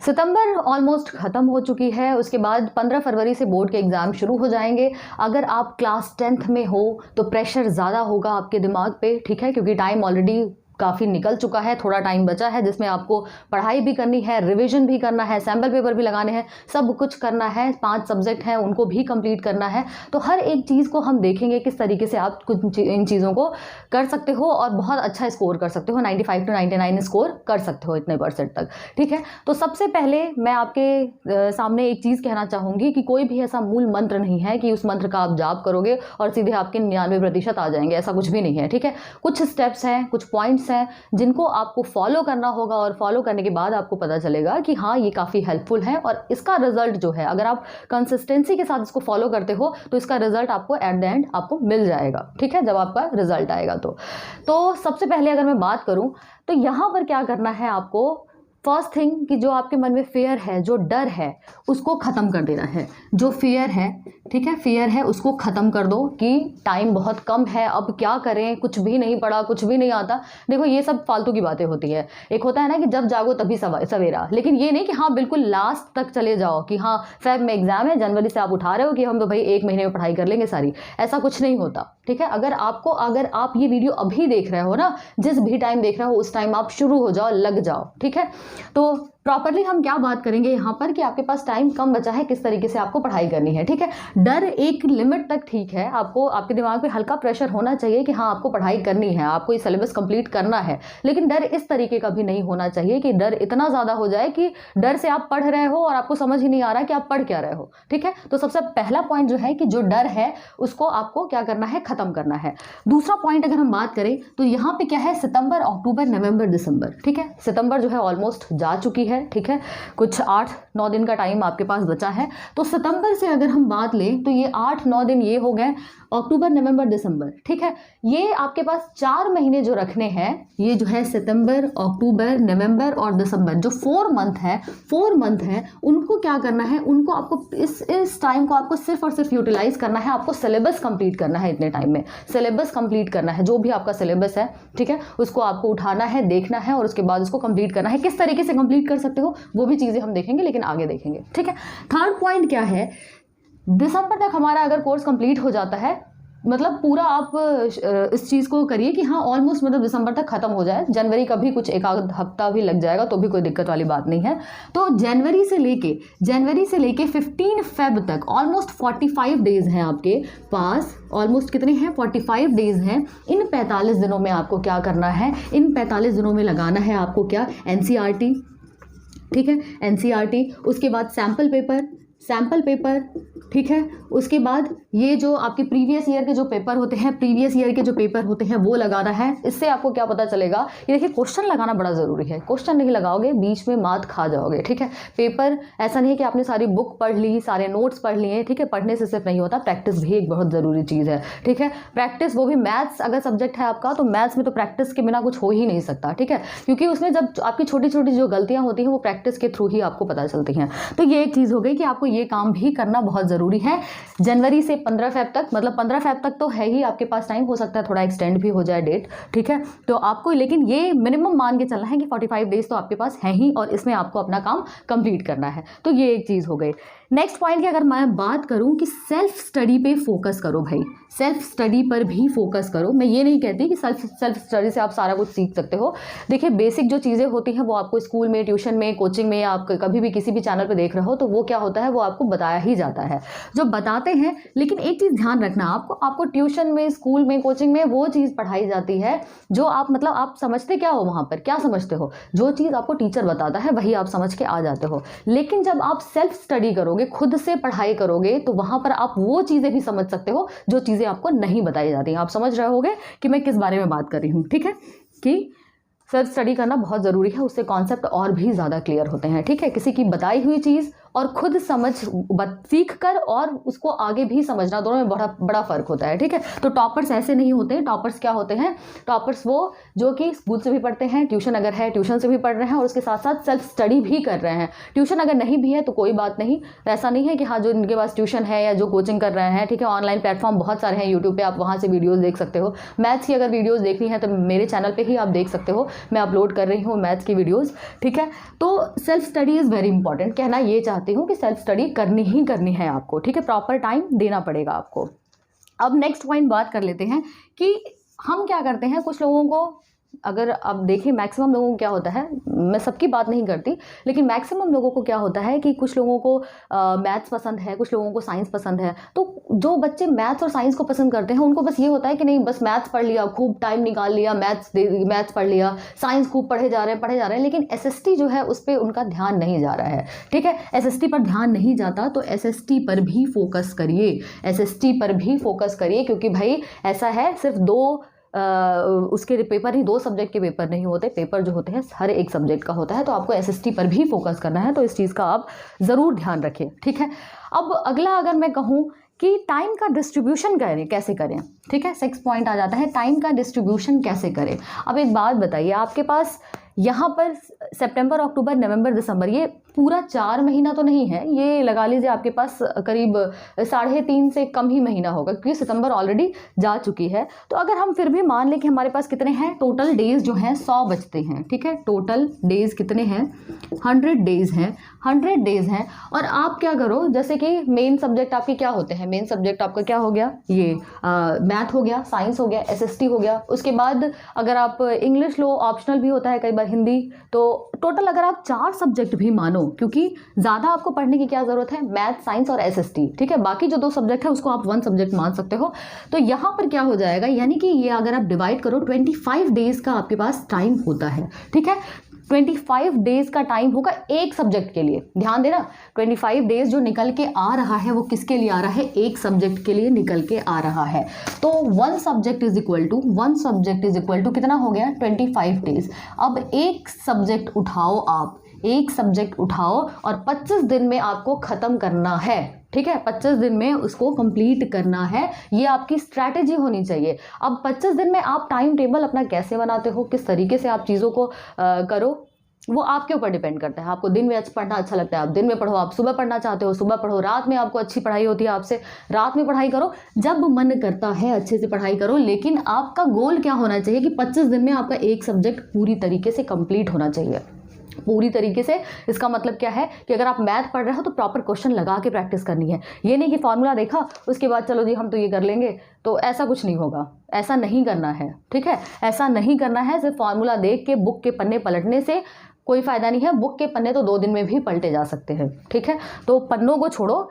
सितंबर almost ख़त्म हो चुकी है, उसके बाद 15 फरवरी से बोर्ड के एग्ज़ाम शुरू हो जाएंगे। अगर आप क्लास 10th में हो तो प्रेशर ज़्यादा होगा आपके दिमाग पे, ठीक है, क्योंकि टाइम ऑलरेडी काफ़ी निकल चुका है, थोड़ा टाइम बचा है जिसमें आपको पढ़ाई भी करनी है, रिवीजन भी करना है, सैम्पल पेपर भी लगाने हैं, सब कुछ करना है। 5 सब्जेक्ट हैं उनको भी कंप्लीट करना है। तो हर एक चीज़ को हम देखेंगे किस तरीके से आप कुछ इन चीज़ों को कर सकते हो और बहुत अच्छा स्कोर कर सकते हो, 95 to 99 स्कोर कर सकते हो इतने % तक, ठीक है। तो सबसे पहले मैं आपके सामने एक चीज़ कहना चाहूँगी कि कोई भी ऐसा मूल मंत्र नहीं है कि उस मंत्र का आप जाप करोगे और सीधे आपके 99% आ जाएंगे, ऐसा कुछ भी नहीं है, ठीक है। कुछ स्टेप्स हैं, कुछ पॉइंट्स हैं जिनको आपको फॉलो करना होगा और फॉलो करने के बाद आपको पता चलेगा कि हाँ ये काफ़ी हेल्पफुल है और इसका रिजल्ट जो है, अगर आप कंसिस्टेंसी के साथ इसको फॉलो करते हो तो इसका रिजल्ट आपको एट द एंड आपको मिल जाएगा, ठीक है, जब आपका रिजल्ट आएगा। तो सबसे पहले अगर मैं बात करूं तो यहाँ पर क्या करना है आपको, फर्स्ट थिंग कि जो आपके मन में फेयर है, जो डर है, उसको ख़त्म कर देना है। जो फेयर है, ठीक है, फेयर है उसको ख़त्म कर दो कि टाइम बहुत कम है, अब क्या करें, कुछ भी नहीं पढ़ा, कुछ भी नहीं आता। देखो ये सब फालतू की बातें होती है। एक होता है ना कि जब जागो तभी सवेरा, लेकिन ये नहीं कि हाँ बिल्कुल लास्ट तक चले जाओ कि हाँ फेब में एग्जाम है, जनवरी से आप उठा रहे हो कि हम तो भाई 1 महीने में पढ़ाई कर लेंगे सारी, ऐसा कुछ नहीं होता, ठीक है। अगर आप ये वीडियो अभी देख रहे हो ना, जिस भी टाइम देख रहे हो उस टाइम आप शुरू हो जाओ, लग जाओ, ठीक है। तो प्रॉपरली हम क्या बात करेंगे यहाँ पर कि आपके पास टाइम कम बचा है, किस तरीके से आपको पढ़ाई करनी है, ठीक है। डर एक लिमिट तक ठीक है, आपको आपके दिमाग पे हल्का प्रेशर होना चाहिए कि हाँ आपको पढ़ाई करनी है, आपको ये सिलेबस कंप्लीट करना है, लेकिन डर इस तरीके का भी नहीं होना चाहिए कि डर इतना ज़्यादा हो जाए कि डर से आप पढ़ रहे हो और आपको समझ ही नहीं आ रहा कि आप पढ़ क्या रहे हो, ठीक है। तो सबसे पहला पॉइंट जो है कि जो डर है उसको आपको क्या करना है, ख़त्म करना है। दूसरा पॉइंट अगर हम बात करें तो यहाँ पे क्या है, सितंबर, अक्टूबर, नवंबर, दिसंबर, ठीक है। सितंबर जो है ऑलमोस्ट जा चुकी है, ठीक है, कुछ 8-9 दिन का टाइम आपके पास बचा है। तो सितंबर से अगर हम बात लें तो ये 8-9 दिन ये हो गए, अक्टूबर, नवंबर, दिसंबर, ठीक है। ये आपके पास 4 महीने जो रखने हैं, ये जो है सितंबर, अक्टूबर, नवंबर और दिसंबर, जो 4 मंथ है, उनको क्या करना है, उनको आपको इस टाइम को आपको सिर्फ और सिर्फ यूटिलाइज करना है। आपको सिलेबस कंप्लीट करना है, इतने टाइम में सिलेबस कंप्लीट करना है, जो भी आपका सिलेबस है, ठीक है, उसको आपको उठाना है, देखना है और उसके बाद उसको कंप्लीट करना है। किस तरीके से कंप्लीट कर सकते हो वो भी चीज़ें हम देखेंगे, लेकिन आगे देखेंगे, ठीक है। थर्ड पॉइंट क्या है, दिसंबर तक हमारा अगर कोर्स कंप्लीट हो जाता है, मतलब पूरा आप इस चीज़ को करिए कि हाँ ऑलमोस्ट मतलब दिसंबर तक ख़त्म हो जाए, जनवरी का भी कुछ एक आध हफ्ता भी लग जाएगा तो भी कोई दिक्कत वाली बात नहीं है। तो जनवरी से लेके 15 फेब तक ऑलमोस्ट 45 डेज़ हैं आपके पास, ऑलमोस्ट कितने हैं, 45 डेज़ हैं। इन 45 दिनों में आपको क्या करना है, इन 45 दिनों में लगाना है आपको क्या, NCERT, ठीक है, NCERT, उसके बाद सैम्पल पेपर, ठीक है। उसके बाद ये जो आपके प्रीवियस ईयर के जो पेपर होते हैं वो लगाना है। इससे आपको क्या पता चलेगा, ये देखिए क्वेश्चन लगाना बड़ा ज़रूरी है, क्वेश्चन नहीं लगाओगे बीच में मात खा जाओगे, ठीक है। पेपर ऐसा नहीं है कि आपने सारी बुक पढ़ ली, सारे नोट्स पढ़ लिए, ठीक है, पढ़ने से सिर्फ नहीं होता, प्रैक्टिस भी एक बहुत ज़रूरी चीज़ है, ठीक है। प्रैक्टिस, वो भी मैथ्स अगर सब्जेक्ट है आपका तो मैथ्स में तो प्रैक्टिस के बिना कुछ हो ही नहीं सकता, ठीक है, क्योंकि उसमें जब आपकी छोटी छोटी जो गलतियाँ होती हैं वो प्रैक्टिस के थ्रू ही आपको पता चलती हैं। तो ये एक चीज़ हो गई कि आपको ये काम भी करना बहुत ज़रूरी है। जनवरी से 15 फेब तक, मतलब 15 फेब तक तो है ही आपके पास टाइम, हो सकता है थोड़ा एक्सटेंड भी हो जाए डेट, ठीक है। तो आपको लेकिन ये मिनिमम मान के चलना है कि 45 डेज तो आपके पास है ही और इसमें आपको अपना काम कंप्लीट करना है। तो ये एक चीज़ हो गई। नेक्स्ट पॉइंट की अगर मैं बात करूं कि सेल्फ स्टडी पे फोकस करो भाई, सेल्फ स्टडी पर भी फोकस करो। मैं ये नहीं कहती कि सेल्फ स्टडी से आप सारा कुछ सीख सकते हो। देखिए बेसिक जो चीज़ें होती हैं वो आपको स्कूल में, ट्यूशन में, कोचिंग में, आप कभी भी किसी भी चैनल पे देख रहे हो तो वो क्या होता है, वो आपको बताया ही जाता है, जो बताते हैं। लेकिन एक चीज़ ध्यान रखना, आपको ट्यूशन में, स्कूल में, कोचिंग में वो चीज़ पढ़ाई जाती है जो आप समझते क्या हो, वहाँ पर क्या समझते हो, जो चीज़ आपको टीचर बताता है वही आप समझ के आ जाते हो। लेकिन जब आप सेल्फ स्टडी करोगे, खुद से पढ़ाई करोगे, तो वहां पर आप वो चीजें भी समझ सकते हो जो चीजें आपको नहीं बताई जाती हैं। आप समझ रहे होगे कि मैं किस बारे में बात कर रही हूं, ठीक है, कि सेल्फ स्टडी करना बहुत ज़रूरी है, उससे कॉन्सेप्ट और भी ज़्यादा क्लियर होते हैं, ठीक है। किसी की बताई हुई चीज़ और खुद समझ सीख कर और उसको आगे भी समझना, दोनों में बड़ा बड़ा फ़र्क होता है, ठीक है। तो टॉपर्स ऐसे नहीं होते। टॉपर्स क्या होते हैं? टॉपर्स वो जो कि स्कूल से भी पढ़ते हैं, ट्यूशन अगर है ट्यूशन से भी पढ़ रहे हैं, और उसके साथ साथ सेल्फ स्टडी भी कर रहे हैं। ट्यूशन अगर नहीं भी है तो कोई बात नहीं, ऐसा नहीं है कि हाँ जो इनके पास ट्यूशन है या जो कोचिंग कर रहे हैं, ठीक है, ऑनलाइन प्लेटफॉर्म बहुत सारे हैं यूट्यूब पे, आप वहाँ से वीडियोज़ देख सकते हो। मैथ्स की अगर वीडियोज़ देखनी है तो मेरे चैनल पर ही आप देख सकते हो, मैं अपलोड कर रही हूँ मैथ्स की वीडियोज़, ठीक है। तो self study is very important. कहना ये चाहती हूँ कि सेल्फ स्टडी करनी ही करनी है आपको, ठीक है, प्रॉपर टाइम देना पड़ेगा आपको। अब नेक्स्ट पॉइंट बात कर लेते हैं कि हम क्या करते हैं। कुछ लोगों को अगर आप देखिए, मैक्सिमम लोगों को क्या होता है, मैं सबकी बात नहीं करती, लेकिन मैक्सिमम लोगों को क्या होता है कि कुछ लोगों को मैथ्स पसंद है, कुछ लोगों को साइंस पसंद है। तो जो बच्चे मैथ्स और साइंस को पसंद करते हैं उनको बस ये होता है कि नहीं बस मैथ्स पढ़ लिया, खूब टाइम निकाल लिया, मैथ्स पढ़ लिया, साइंस खूब पढ़े जा रहे हैं, लेकिन SST जो है उस पर उनका ध्यान नहीं जा रहा है, ठीक है। SST पर ध्यान नहीं जाता तो SST पर भी फोकस करिए, SST पर भी फोकस करिए, क्योंकि भाई ऐसा है सिर्फ उसके पेपर ही 2 सब्जेक्ट के पेपर नहीं होते, पेपर जो होते हैं हर एक सब्जेक्ट का होता है। तो आपको SST पर भी फोकस करना है, तो इस चीज़ का आप ज़रूर ध्यान रखें, ठीक है। अब अगला अगर मैं कहूँ कि टाइम का डिस्ट्रीब्यूशन कैसे करें, ठीक है, 6 पॉइंट आ जाता है, टाइम का डिस्ट्रीब्यूशन कैसे करें। अब एक बात बताइए, आपके पास यहाँ पर सितंबर, अक्टूबर, नवंबर, दिसंबर, ये पूरा 4 महीना तो नहीं है, ये लगा लीजिए आपके पास करीब 3.5 से कम ही महीना होगा, क्योंकि सितंबर ऑलरेडी जा चुकी है। तो अगर हम फिर भी मान लें कि हमारे पास कितने हैं टोटल डेज जो हैं 100 बचते हैं, ठीक है, टोटल डेज कितने हैं 100 डेज हैं, 100 डेज हैं। और आप क्या करो, जैसे कि मेन सब्जेक्ट आपके क्या होते हैं, मेन सब्जेक्ट आपका क्या हो गया, ये मैथ हो गया, साइंस हो गया, SST हो गया। उसके बाद अगर आप इंग्लिश लो, ऑप्शनल भी होता है कई बार हिंदी, तो टोटल अगर आप 4 सब्जेक्ट भी मानो, क्योंकि ज़्यादा आपको पढ़ने की क्या ज़रूरत है, मैथ, साइंस और SST, ठीक है। बाकी जो 2 सब्जेक्ट है उसको आप 1 सब्जेक्ट मान सकते हो। तो यहाँ पर क्या हो जाएगा, यानी कि ये अगर आप डिवाइड करो 25 डेज का आपके पास टाइम होता है, ठीक है। 25 डेज का टाइम होगा एक सब्जेक्ट के लिए, ध्यान देना। 25 डेज जो निकल के आ रहा है वो किसके लिए आ रहा है, एक सब्जेक्ट के लिए निकल के आ रहा है। तो 1 सब्जेक्ट इज इक्वल टू कितना हो गया 25 डेज। अब एक सब्जेक्ट उठाओ, आप एक सब्जेक्ट उठाओ और 25 दिन में आपको ख़त्म करना है, ठीक है, 25 दिन में उसको कंप्लीट करना है, ये आपकी स्ट्रैटेजी होनी चाहिए। अब 25 दिन में आप टाइम टेबल अपना कैसे बनाते हो, किस तरीके से आप चीज़ों को करो, वो आपके ऊपर डिपेंड करता है। आपको दिन में पढ़ना अच्छा लगता है, आप दिन में पढ़ो, आप सुबह पढ़ना चाहते हो सुबह पढ़ो, रात में आपको अच्छी पढ़ाई होती है आपसे रात में पढ़ाई करो, जब मन करता है अच्छे से पढ़ाई करो। लेकिन आपका गोल क्या होना चाहिए कि 25 दिन में आपका एक सब्जेक्ट पूरी तरीके से कंप्लीट होना चाहिए, पूरी तरीके से। इसका मतलब क्या है कि अगर आप मैथ पढ़ रहे हो तो प्रॉपर क्वेश्चन लगा के प्रैक्टिस करनी है। ये नहीं कि फॉर्मूला देखा उसके बाद चलो जी हम तो ये कर लेंगे, तो ऐसा कुछ नहीं होगा, ऐसा नहीं करना है, ठीक है, ऐसा नहीं करना है। सिर्फ फॉर्मूला देख के बुक के पन्ने पलटने से कोई फ़ायदा नहीं है। बुक के पन्ने तो 2 दिन में भी पलटे जा सकते हैं, ठीक है। तो पन्नों को छोड़ो,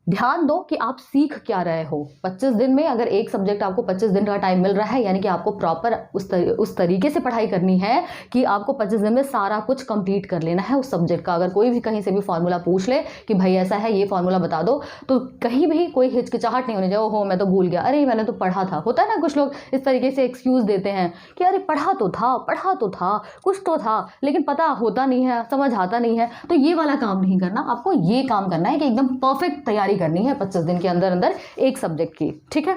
ध्यान दो कि आप सीख क्या रहे हो। 25 दिन में अगर एक सब्जेक्ट आपको 25 दिन का टाइम मिल रहा है, यानी कि आपको प्रॉपर उस तरीके से पढ़ाई करनी है कि आपको 25 दिन में सारा कुछ कंप्लीट कर लेना है उस सब्जेक्ट का। अगर कोई भी कहीं से भी फॉर्मूला पूछ ले कि भाई ऐसा है ये फॉर्मूला बता दो, तो कहीं भी कोई हिचकिचाहट नहीं होनी चाहिए, ओहो मैं तो भूल गया, अरे मैंने तो पढ़ा था। होता है ना, कुछ लोग इस तरीके से एक्सक्यूज़ देते हैं कि अरे पढ़ा तो था कुछ तो था, लेकिन पता होता नहीं है, समझ आता नहीं है। तो ये वाला काम नहीं करना, आपको ये काम करना है कि एकदम परफेक्ट तैयारी करनी है 25 दिन के अंदर अंदर एक सब्जेक्ट की, ठीक है।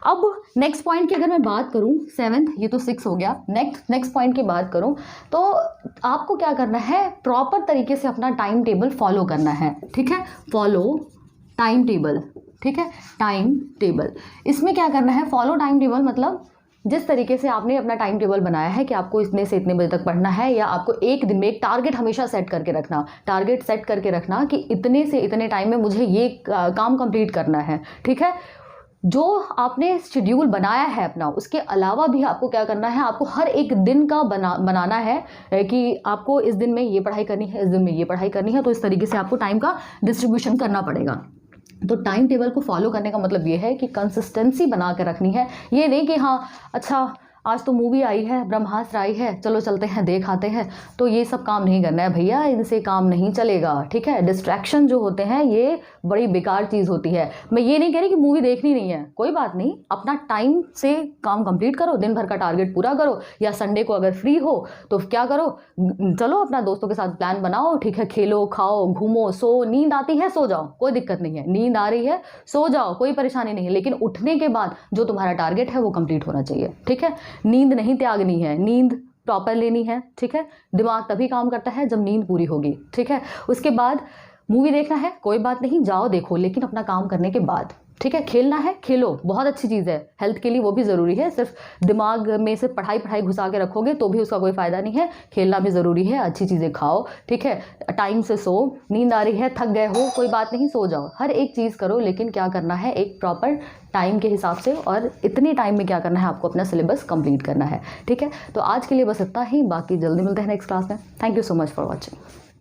अब नेक्स्ट पॉइंट की अगर मैं बात करूं, 7th, ये तो 6 हो गया, नेक्स्ट पॉइंट की बात करूं तो आपको क्या करना है, प्रॉपर तरीके से अपना टाइम टेबल फॉलो करना है, ठीक है। फॉलो टाइम टेबल, ठीक है, टाइम टेबल। इसमें क्या करना है, फॉलो टाइम टेबल मतलब जिस तरीके से आपने अपना टाइम टेबल बनाया है कि आपको इतने से इतने बजे तक पढ़ना है, या आपको एक दिन में एक टारगेट हमेशा सेट करके रखना, कि इतने से इतने टाइम में मुझे ये काम कंप्लीट करना है, ठीक है। जो आपने शेड्यूल बनाया है अपना, उसके अलावा भी आपको क्या करना है, आपको हर एक दिन का बनाना है कि आपको इस दिन में ये पढ़ाई करनी है, इस दिन में ये पढ़ाई करनी है। तो इस तरीके से आपको टाइम का डिस्ट्रीब्यूशन करना पड़ेगा। तो टाइम टेबल को फॉलो करने का मतलब ये है कि कंसिस्टेंसी बना के रखनी है। ये नहीं कि हाँ अच्छा आज तो मूवी आई है, ब्रह्मास्त्र आई है, चलो चलते हैं देख आते हैं, तो ये सब काम नहीं करना है भैया, इनसे काम नहीं चलेगा, ठीक है। डिस्ट्रैक्शन जो होते हैं ये बड़ी बेकार चीज़ होती है। मैं ये नहीं कह रही कि मूवी देखनी नहीं है, कोई बात नहीं, अपना टाइम से काम कंप्लीट करो, दिन भर का टारगेट पूरा करो, या संडे को अगर फ्री हो तो क्या करो, चलो अपना दोस्तों के साथ प्लान बनाओ, ठीक है, खेलो, खाओ, घूमो, सो, नींद आती है सो जाओ, कोई दिक्कत नहीं है, नींद आ रही है सो जाओ, कोई परेशानी नहीं है, लेकिन उठने के बाद जो तुम्हारा टारगेट है वो कंप्लीट होना चाहिए, ठीक है। नींद नहीं त्यागनी है, नींद प्रॉपर लेनी है, ठीक है। दिमाग तभी काम करता है जब नींद पूरी होगी, ठीक है। उसके बाद मूवी देखना है, कोई बात नहीं, जाओ देखो, लेकिन अपना काम करने के बाद, ठीक है। खेलना है, खेलो, बहुत अच्छी चीज़ है, हेल्थ के लिए वो भी ज़रूरी है। सिर्फ दिमाग में सिर्फ पढ़ाई पढ़ाई घुसा के रखोगे तो भी उसका कोई फ़ायदा नहीं है, खेलना भी ज़रूरी है, अच्छी चीज़ें खाओ, ठीक है, टाइम से सो, नींद आ रही है, थक गए हो, कोई बात नहीं, सो जाओ, हर एक चीज़ करो, लेकिन क्या करना है, एक प्रॉपर टाइम के हिसाब से, और इतने टाइम में क्या करना है, आपको अपना सिलेबस कंप्लीट करना है, ठीक है। तो आज के लिए बस इतना ही, बाकी जल्दी मिलते हैं नेक्स्ट क्लास में। Thank you so much for watching.